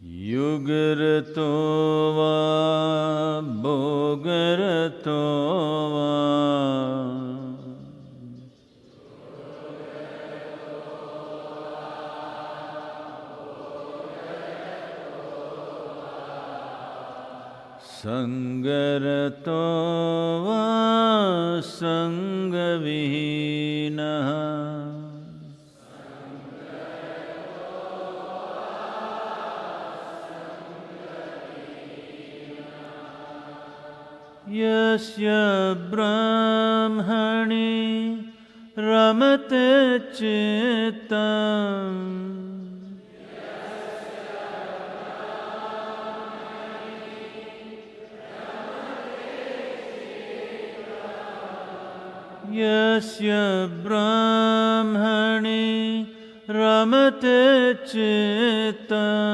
युगरतो वा भोगरतो वा संगरतो वा संगविहीनः यस्य ब्रह्मणि रमते चित्तम् यस्य ब्रह्मणि रमते चित्तम्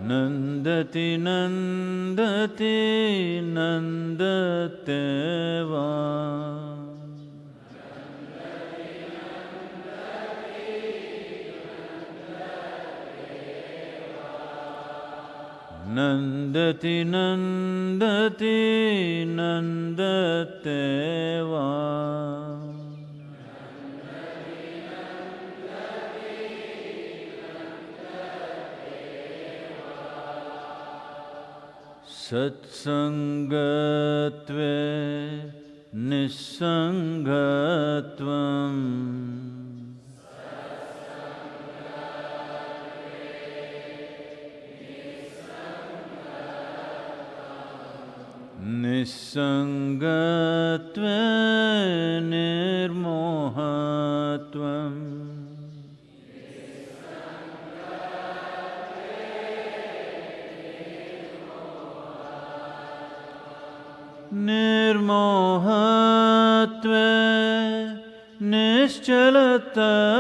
नन्दति नन्दति नन्दते वा नन्दति नन्दति नन्दते वा सत्संगत्वे निस्संगत्वम् निस्संगत्वे निर्मोहत्वम् निर्मोहत्वे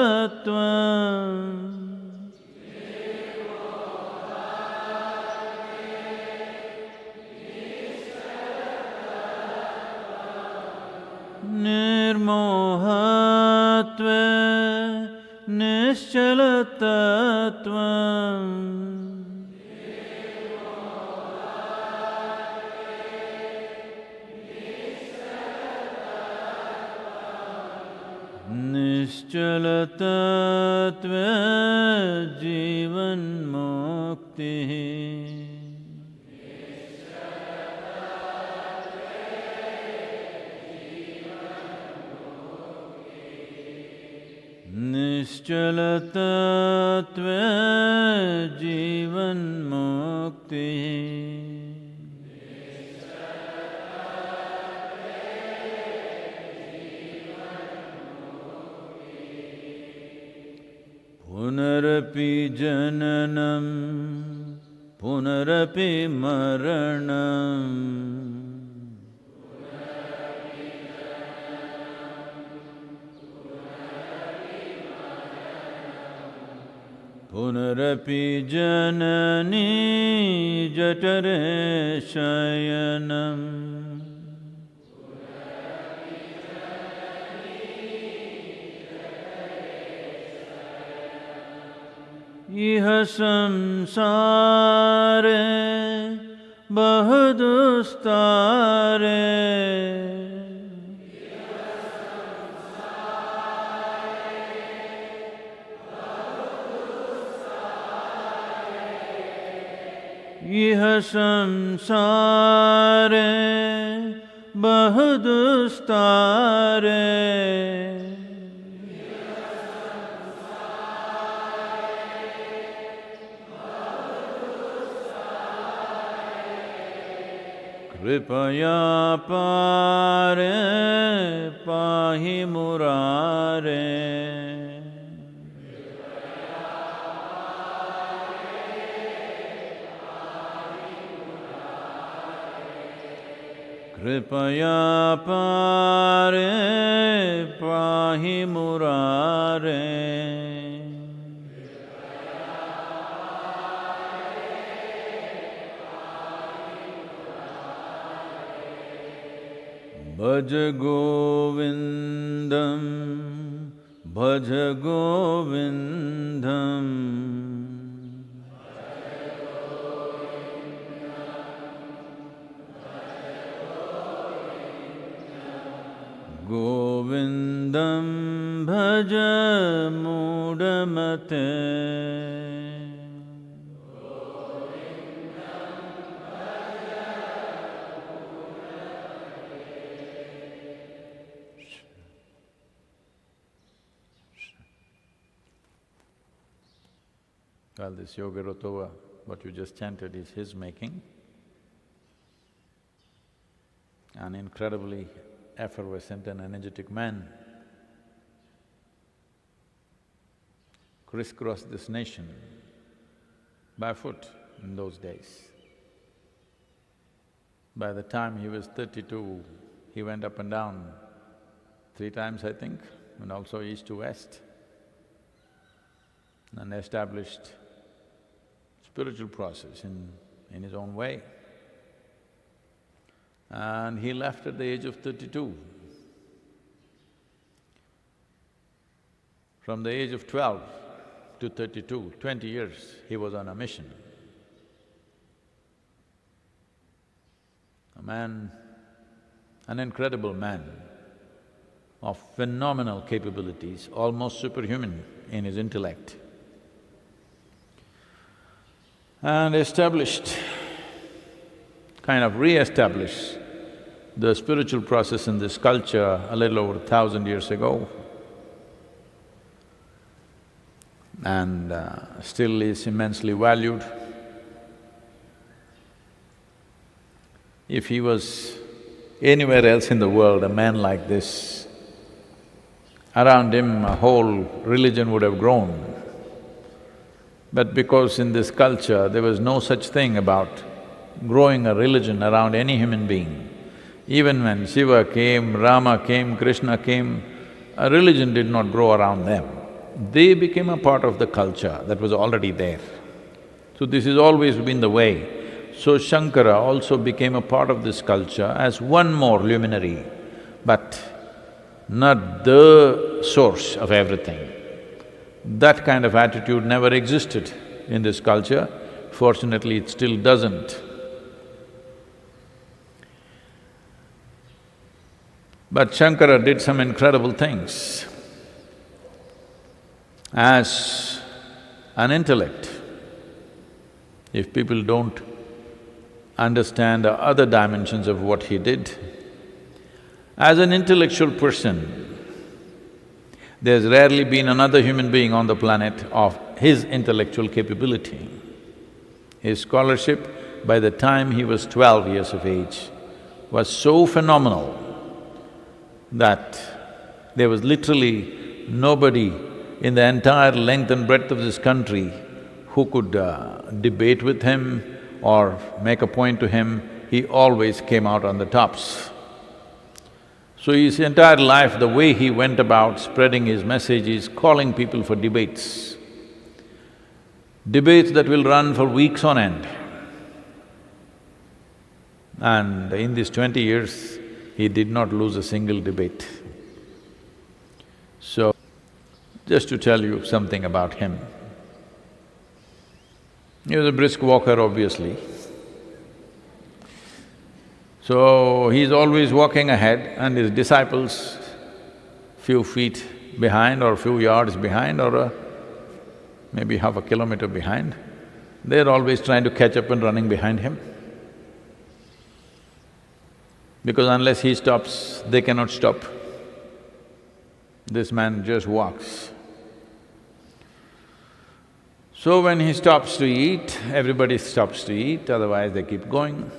निश्चलतत्वम् निर्मोहत्वे निश्चलतत्वम् निश्चलतत्वे जीवन्मुक्तिः निश्चलतत्वे जीवन्मुक्तिः पुनरपि जननं पुनरपि मरणम् पुनरपि जननी जठरे शयनम् इह संसारे बहुदुस्तारे इह संसारे बहुदुस्तारे कृपया पारे पाहि मुरारे कृपया पारे पाहि मुरारे Bhaj Govindam, Bhaj Govindam. Govindam bhaj mudamate. Well, this Yoga Rotova, what you just chanted is his making. An incredibly effervescent and energetic man crisscrossed this nation barefoot in those days. By the time he was 32, he went up and down 3 times, I think, and also east to west, and established spiritual process in his own way. And he left at the age of 32. From the age of 12 to 32, 20 years, he was on a mission. A man, an incredible man of phenomenal capabilities, almost superhuman in his intellect, and re-established the spiritual process in this culture a little over 1,000 years ago, and still is immensely valued. If he was anywhere else in the world, a man like this, around him a whole religion would have grown. But because in this culture there was no such thing about growing a religion around any human being, even when Shiva came, Rama came, Krishna came, a religion did not grow around them. They became a part of the culture that was already there. So this has always been the way. So Shankara also became a part of this culture as one more luminary, but not the source of everything. That kind of attitude never existed in this culture. Fortunately, it still doesn't. But Shankara did some incredible things. As an intellect, if people don't understand the other dimensions of what he did, as an intellectual person, there's rarely been another human being on the planet of his intellectual capability. His scholarship, by the time he was 12 years of age, was so phenomenal that there was literally nobody in the entire length and breadth of this country who could debate with him or make a point to him. He always came out on the tops. So his entire life, the way he went about spreading his message is calling people for debates. Debates that will run for weeks on end. And in these 20 years, he did not lose a single debate. So, just to tell you something about him. He was a brisk walker, obviously. So, he's always walking ahead and his disciples few feet behind or few yards behind or maybe half a kilometer behind, they're always trying to catch up and running behind him. Because unless he stops, they cannot stop. This man just walks. So when he stops to eat, everybody stops to eat, otherwise they keep going.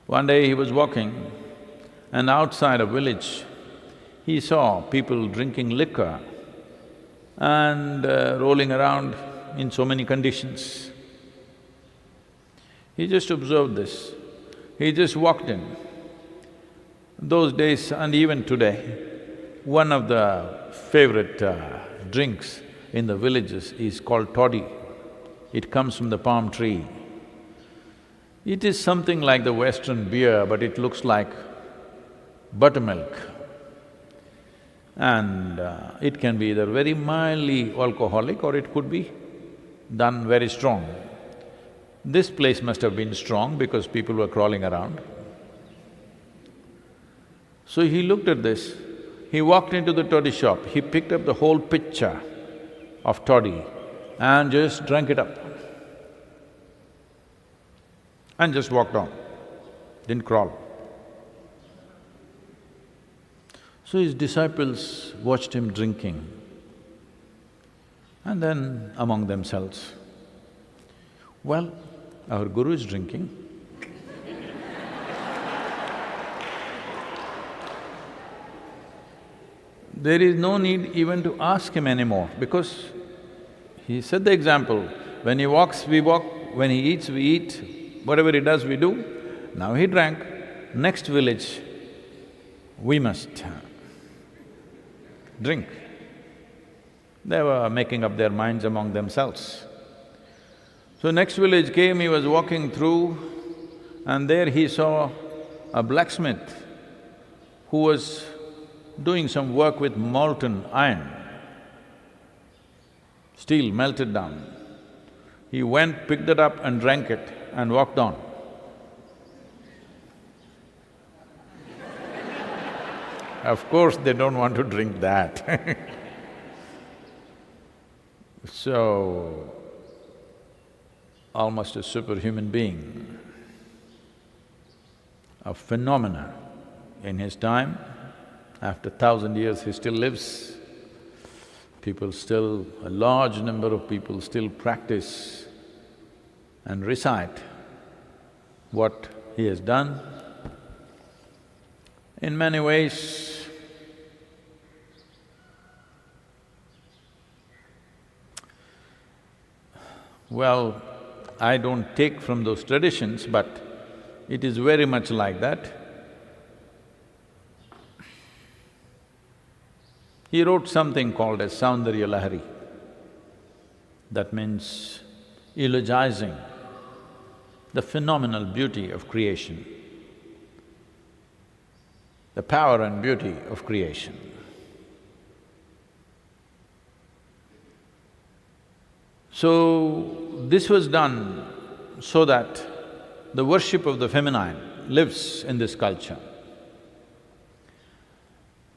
One day he was walking and outside a village, he saw people drinking liquor and rolling around in so many conditions. He just observed this. He just walked in. Those days and even today, one of the favorite drinks in the villages is called toddy. It comes from the palm tree. It is something like the Western beer, but it looks like buttermilk. And it can be either very mildly alcoholic or it could be done very strong. This place must have been strong because people were crawling around. So he looked at this, he walked into the toddy shop, he picked up the whole pitcher of toddy and just drank it up and just walked on, didn't crawl. So his disciples watched him drinking and then among themselves, well, our guru is drinking. There is no need even to ask him anymore because he set the example. When he walks, we walk, when he eats, we eat, whatever he does, we do. Now he drank, next village, we must drink. They were making up their minds among themselves. So next village came, he was walking through and there he saw a blacksmith who was doing some work with molten iron, steel melted down. He went, picked it up and drank it and walked on. Of course, they don't want to drink that So, almost a superhuman being, a phenomena in his time. After 1,000 years, he still lives. People still… a large number of people still practice and recite what he has done. In many ways, well, I don't take from those traditions, but it is very much like that. He wrote something called as Saundarya Lahari. That means eulogizing the phenomenal beauty of creation, the power and beauty of creation. So, this was done so that the worship of the feminine lives in this culture.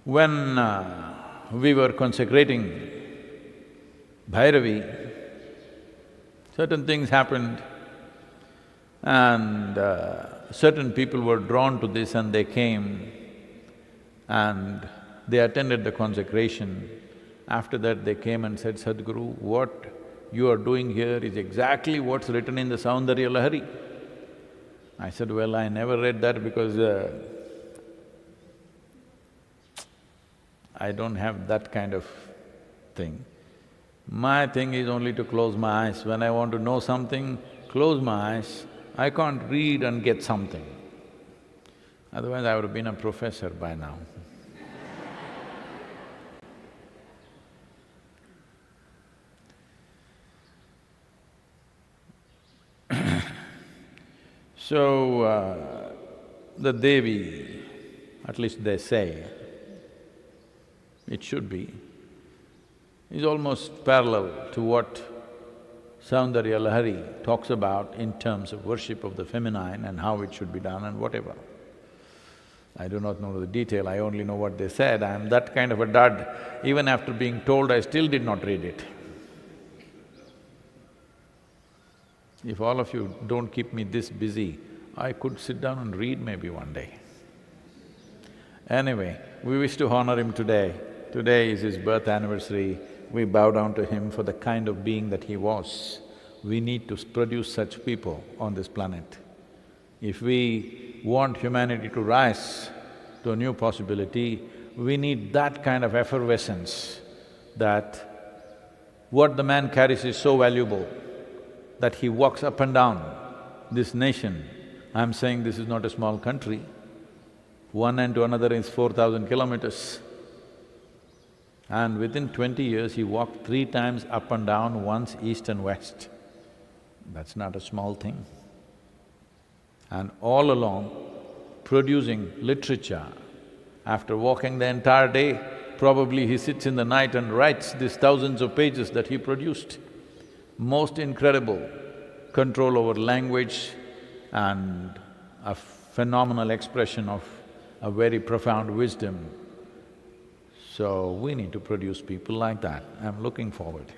When we were consecrating Bhairavi, certain things happened and certain people were drawn to this and they came and they attended the consecration. After that they came and said, Sadhguru, what you are doing here is exactly what's written in the Saundarya Lahari. I said, well, I never read that because I don't have that kind of thing. My thing is only to close my eyes. When I want to know something, close my eyes. I can't read and get something. Otherwise, I would have been a professor by now. So, the Devi, at least they say, it should be, is almost parallel to what Saundarya Lahari talks about in terms of worship of the feminine and how it should be done and whatever. I do not know the detail, I only know what they said. I am that kind of a dud. Even after being told, I still did not read it. If all of you don't keep me this busy, I could sit down and read maybe one day. Anyway, we wish to honor him today. Today is his birth anniversary. We bow down to him for the kind of being that he was. We need to produce such people on this planet. If we want humanity to rise to a new possibility, we need that kind of effervescence that what the man carries is so valuable that he walks up and down this nation. I'm saying this is not a small country. One end to another is 4,000 kilometers. And within 20 years, he walked 3 times up and down, once east and west. That's not a small thing. and all along producing literature. After walking the entire day, probably he sits in the night and writes these thousands of pages that he produced. Most incredible control over language and a phenomenal expression of a very profound wisdom. So we need to produce people like that. I'm looking forward.